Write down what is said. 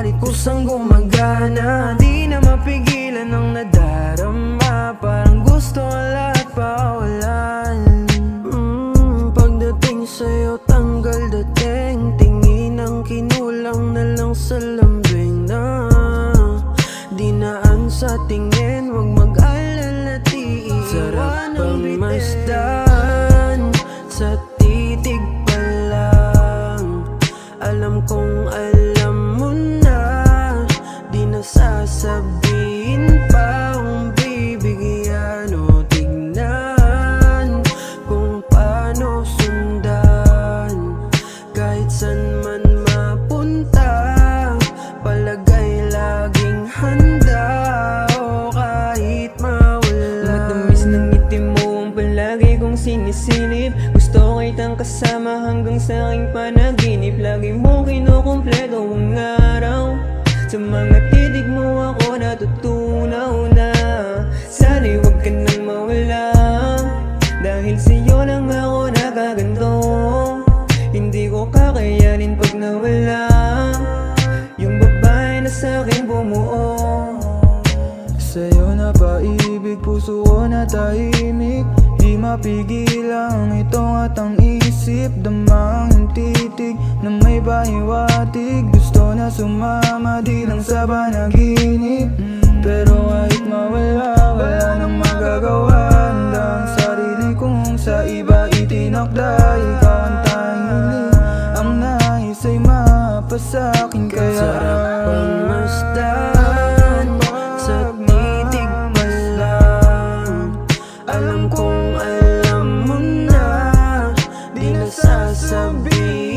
bawat kusang gumagana. Di na mapigilan ang nadarama, parang gusto ang lahat pawalan. Pagdating sa'yo tanggal dating, tingin ang kinulang na lang sa lambing na di naan sa tingin, wag mag-alala, tiiwan. Sarap pagmasdan sa titig pa lang. Alam kong alam mo na, di na sasabihin pa kung bibigyan o tignan kung paano sundan. Kahit san man mapunta, palagay laging handa o kahit mawala. Matamis ng ngiti mo ang palagi kong sinisilip. Gusto kitang kasama hanggang sa aking panaginip. Lagi mo kinukumpleto ang araw. Sa mga titig mo ako natutunaw na. Sana'y huwag ka nang mawala, dahil sa'yo lang ako nakaganto. Hindi ko kakayanin pag nawala yung babae na sa'kin bumuo. Sa'yo na paibig, puso ko na tahimik. Di mapigilang itong at ang isip. Damang yung titig na may pahiwatig. Gusto na sumama, di lang sa panaginip. Pero kahit mawala, wala nang magagawa. Handa ang sarili kong sa iba itinakda. Ikaw ang tanging hiling, ang nais ay mapasakin. Kaya sarap pagmasdan sa titig pa lang. Alam kong alam mo na, di na sasabihin